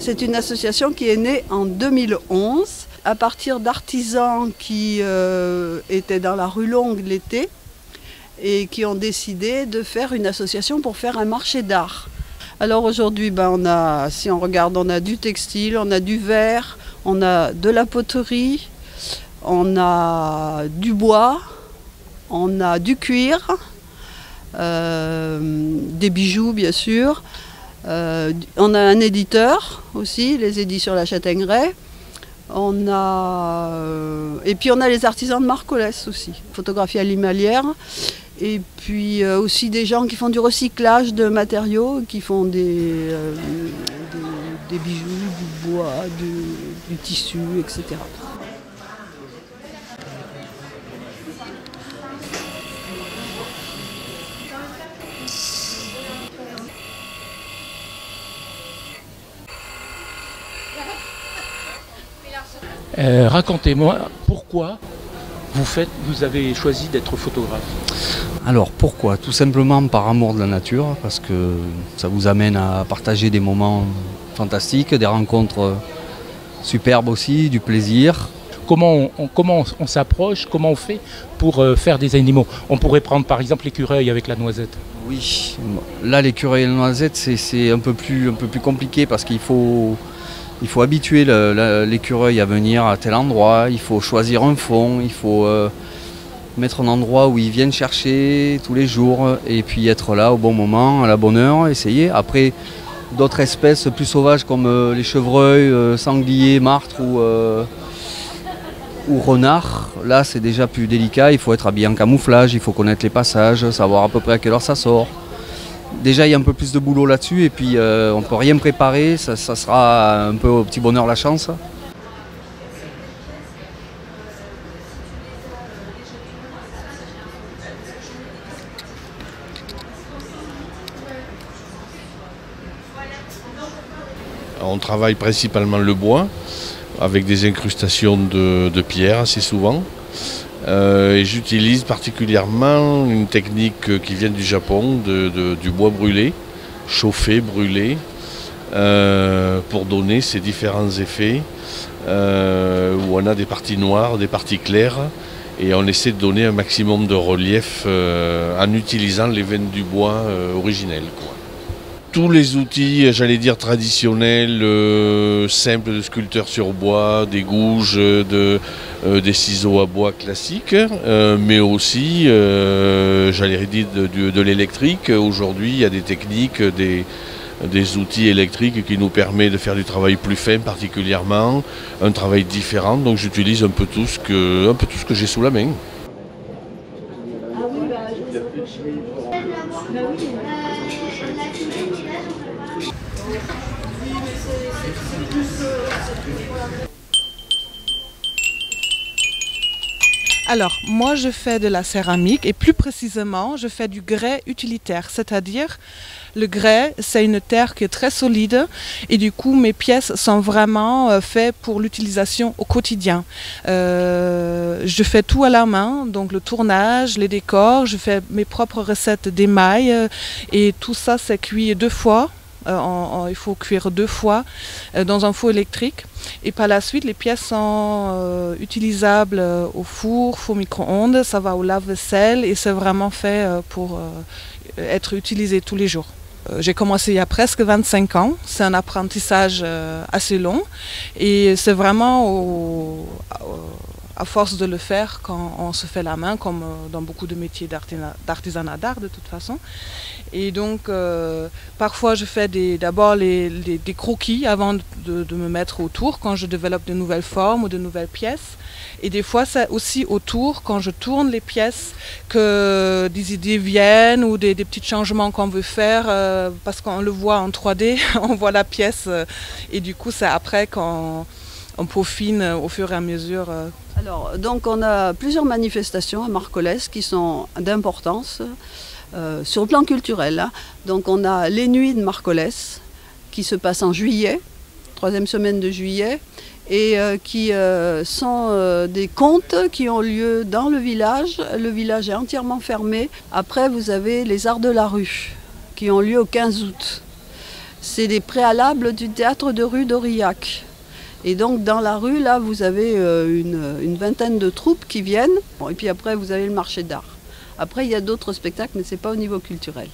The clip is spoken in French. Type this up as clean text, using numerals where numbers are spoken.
c'est une association qui est née en 2011 à partir d'artisans qui étaient dans la rue Longue l'été et qui ont décidé de faire une association pour faire un marché d'art. Alors aujourd'hui, si on regarde, on a du textile, on a du verre, on a de la poterie, on a du bois, on a du cuir, des bijoux bien sûr. On a un éditeur aussi, les éditions La Châtaigneraie. Et puis on a les artisans de Marcollès aussi, photographie animalière. Et puis aussi des gens qui font du recyclage de matériaux, qui font des bijoux, du bois, du tissu, etc. Racontez-moi pourquoi vous avez choisi d'être photographe. Alors pourquoi? Tout simplement par amour de la nature, parce que ça vous amène à partager des moments fantastiques, des rencontres superbes aussi, du plaisir. Comment on s'approche, comment on fait pour faire des animaux? On pourrait prendre par exemple l'écureuil avec la noisette. Oui, là l'écureuil et la noisette c'est un peu plus compliqué parce qu'il faut habituer l'écureuil à venir à tel endroit, il faut choisir un fond, il faut mettre un endroit où ils viennent chercher tous les jours et puis être là au bon moment, à la bonne heure, essayer. Après, d'autres espèces plus sauvages comme les chevreuils, sangliers, martres ou renards, là c'est déjà plus délicat, il faut être habillé en camouflage, il faut connaître les passages, savoir à peu près à quelle heure ça sort. Déjà il y a un peu plus de boulot là-dessus et puis on ne peut rien préparer, ça sera un peu au petit bonheur la chance. On travaille principalement le bois avec des incrustations de pierre assez souvent. Et j'utilise particulièrement une technique qui vient du Japon, du bois brûlé, chauffé, brûlé, pour donner ces différents effets où on a des parties noires, des parties claires et on essaie de donner un maximum de relief en utilisant les veines du bois originelles, quoi. Tous les outils, j'allais dire traditionnels, simples de sculpteur sur bois, des gouges, des ciseaux à bois classiques, mais aussi, j'allais dire, de l'électrique. Aujourd'hui, il y a des techniques, des outils électriques qui nous permettent de faire du travail plus fin particulièrement, un travail différent. Donc j'utilise un peu tout ce que j'ai sous la main. Alors, moi je fais de la céramique et plus précisément je fais du grès utilitaire, c'est-à-dire le grès c'est une terre qui est très solide et du coup mes pièces sont vraiment faites pour l'utilisation au quotidien. Je fais tout à la main, donc le tournage, les décors, je fais mes propres recettes d'émail et tout ça c'est cuit 2 fois. Il faut cuire 2 fois dans un four électrique et par la suite les pièces sont utilisables au four micro-ondes, ça va au lave-vaisselle et c'est vraiment fait pour être utilisé tous les jours. J'ai commencé il y a presque 25 ans, c'est un apprentissage assez long et c'est vraiment à force de le faire quand on se fait la main, comme dans beaucoup de métiers d'artisanat d'art de toute façon. Et donc parfois je fais d'abord des croquis avant de me mettre autour quand je développe de nouvelles formes ou de nouvelles pièces. Et des fois c'est aussi autour quand je tourne les pièces que des idées viennent ou des petits changements qu'on veut faire parce qu'on le voit en 3D, on voit la pièce et du coup c'est après quand on peaufine au fur et à mesure. Alors, donc on a plusieurs manifestations à Marcollès qui sont d'importance sur le plan culturel. Hein. Donc on a les nuits de Marcollès qui se passent en juillet, 3e semaine de juillet, et qui sont des contes qui ont lieu dans le village. Le village est entièrement fermé. Après vous avez les arts de la rue qui ont lieu au 15 août. c'est les préalables du théâtre de rue d'Aurillac. Et donc dans la rue, là, vous avez une vingtaine de troupes qui viennent. Bon, et puis après, vous avez le marché d'art. Après, il y a d'autres spectacles, mais ce n'est pas au niveau culturel.